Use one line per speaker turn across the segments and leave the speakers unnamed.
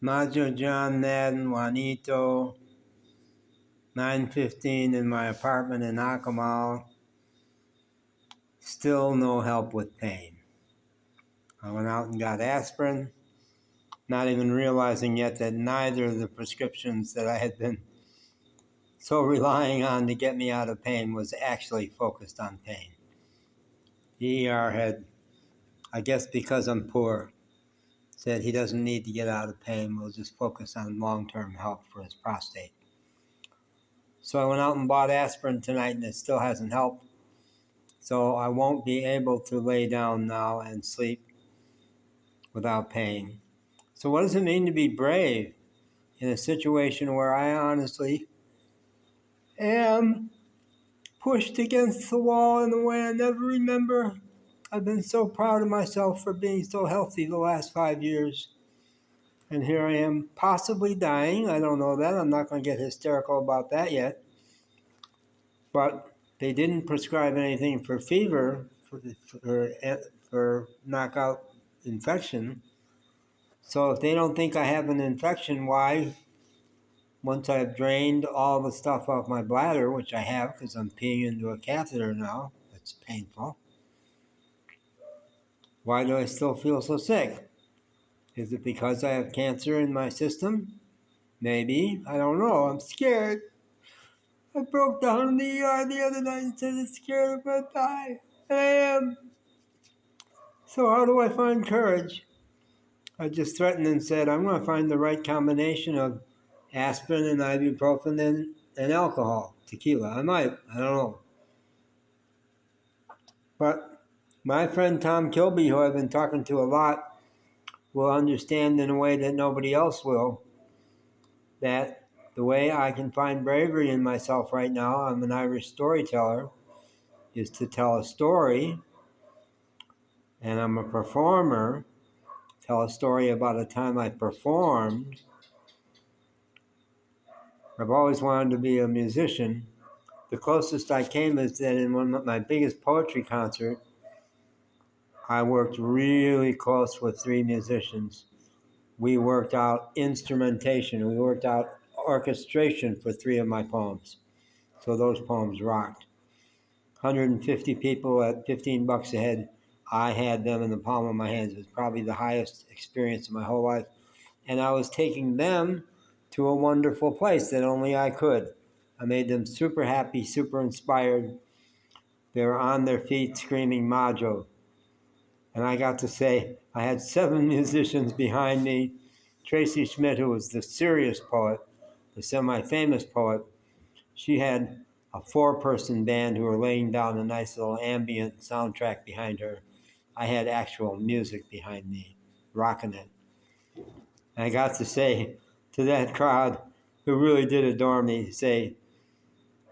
Majo, John, Madden, Juanito, 9:15 in my apartment in Akumal. Still no help with pain. I went out and got aspirin, not even realizing yet that neither of the prescriptions that I had been so relying on to get me out of pain was actually focused on pain. The ER had, I guess because I'm poor, said he doesn't need to get out of pain, we'll just focus on long-term help for his prostate. So I went out and bought aspirin tonight and it still hasn't helped. So I won't be able to lay down now and sleep without pain. So what does it mean to be brave in a situation where I honestly am pushed against the wall in a way I never remember? I've been so proud of myself for being so healthy the last 5 years. And here I am possibly dying. I don't know that. I'm not going to get hysterical about that yet. But they didn't prescribe anything for fever, for knockout infection. So if they don't think I have an infection, why, once I've drained all the stuff off my bladder, which I have because I'm peeing into a catheter now, it's painful, why do I still feel so sick? Is it because I have cancer in my system? Maybe. I don't know. I'm scared. I broke down in the ER the other night and said I'm scared I'm going to die. And I am. So how do I find courage? I just threatened and said, I'm going to find the right combination of aspirin and ibuprofen and alcohol, tequila. I might. I don't know. But my friend Tom Kilby, who I've been talking to a lot, will understand in a way that nobody else will, that the way I can find bravery in myself right now, I'm an Irish storyteller, is to tell a story, and I'm a performer, tell a story about a time I performed. I've always wanted to be a musician. The closest I came is that in one of my biggest poetry concert, I worked really close with 3 musicians. We worked out instrumentation, we worked out orchestration for 3 of my poems. So those poems rocked. 150 people at $15 a head. I had them in the palm of my hands. It was probably the highest experience of my whole life. And I was taking them to a wonderful place that only I could. I made them super happy, super inspired. They were on their feet screaming Majo. And I got to say, I had 7 musicians behind me. Tracy Schmidt, who was the serious poet, the semi-famous poet, she had a 4-person band who were laying down a nice little ambient soundtrack behind her. I had actual music behind me, rocking it. And I got to say to that crowd, who really did adore me, say,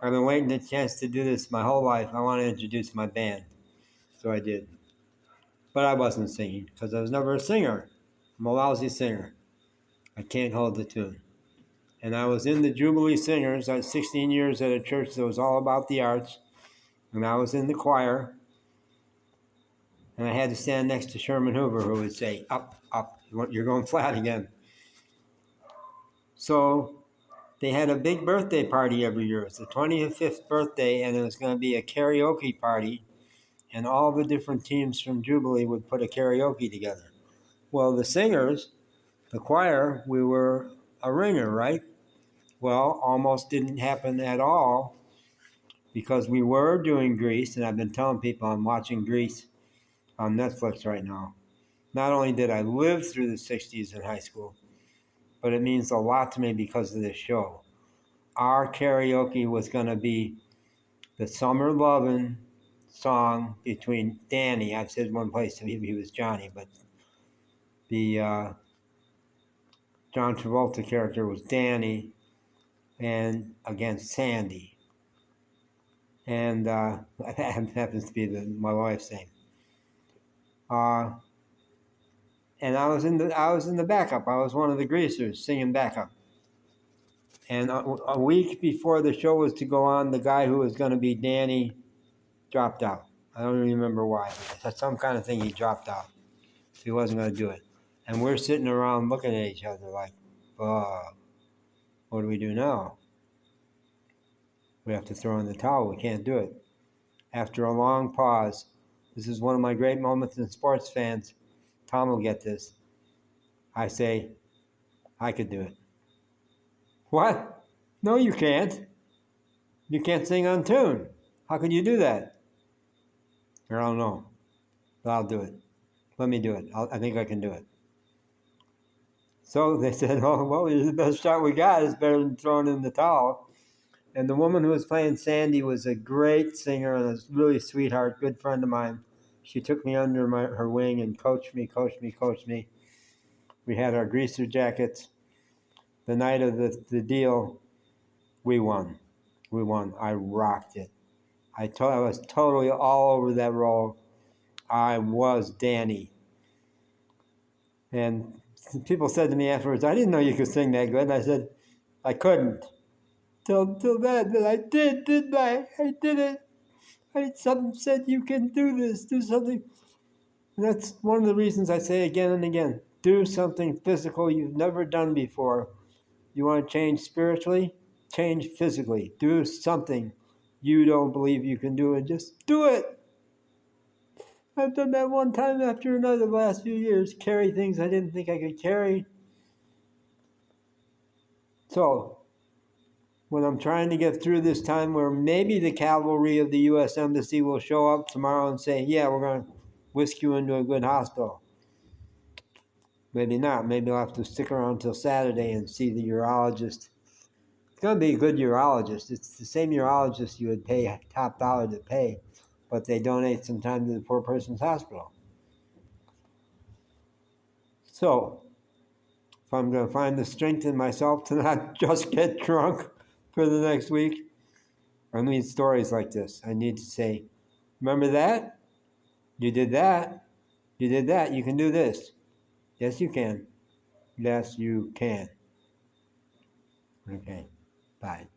I've been waiting a chance to do this my whole life. I want to introduce my band. So I did. But I wasn't singing because I was never a singer. I'm a lousy singer. I can't hold the tune. And I was in the Jubilee Singers. I was 16 years at a church that was all about the arts. And I was in the choir. And I had to stand next to Sherman Hoover, who would say, up, up, you're going flat again. So they had a big birthday party every year. It was the 25th birthday, and it was going to be a karaoke party. And all the different teams from Jubilee would put a karaoke together. Well, the singers, the choir, we were a ringer, right? Well, almost didn't happen at all because we were doing Grease, and I've been telling people I'm watching Grease on Netflix right now. Not only did I live through the 60s in high school, but it means a lot to me because of this show. Our karaoke was going to be the Summer Lovin' song between Danny. I've said one place he was Johnny, but the John Travolta character was Danny, and against Sandy. And that happens to be my wife's name. And I was in the backup. I was one of the greasers singing backup. And a week before the show was to go on, the guy who was going to be Danny dropped out. I don't even remember why. But some kind of thing, he dropped out. He wasn't going to do it. And we're sitting around looking at each other like, what do we do now? We have to throw in the towel. We can't do it. After a long pause, this is one of my great moments in sports fans. Tom will get this. I say, I could do it. What? No, you can't. You can't sing on tune. How can you do that? I don't know, but I'll do it. Let me do it. I think I can do it. So they said, oh, well, the best shot we got is better than throwing in the towel. And the woman who was playing Sandy was a great singer and a really sweetheart, good friend of mine. She took me under her wing and coached me. We had our greaser jackets. The night of the deal, we won. I rocked it. I was totally all over that role. I was Danny. And people said to me afterwards, I didn't know you could sing that good. And I said, I couldn't. Till then, but I did, didn't I? I did it. Something said, you can do this, do something. And that's one of the reasons I say again and again, do something physical you've never done before. You want to change spiritually? Change physically. Do something you don't believe you can do and just do it. I've done that one time after another the last few years. Carry things I didn't think I could carry. So, when I'm trying to get through this time where maybe the cavalry of the U.S. Embassy will show up tomorrow and say, yeah, we're going to whisk you into a good hospital. Maybe not. Maybe I'll have to stick around till Saturday and see the urologist. It's going to be a good urologist. It's the same urologist you would pay top dollar to pay, but they donate some time to the poor person's hospital. So, if I'm going to find the strength in myself to not just get drunk for the next week, I need stories like this. I need to say, remember that? You did that. You did that. You can do this. Yes, you can. Yes, you can. Okay. Bye.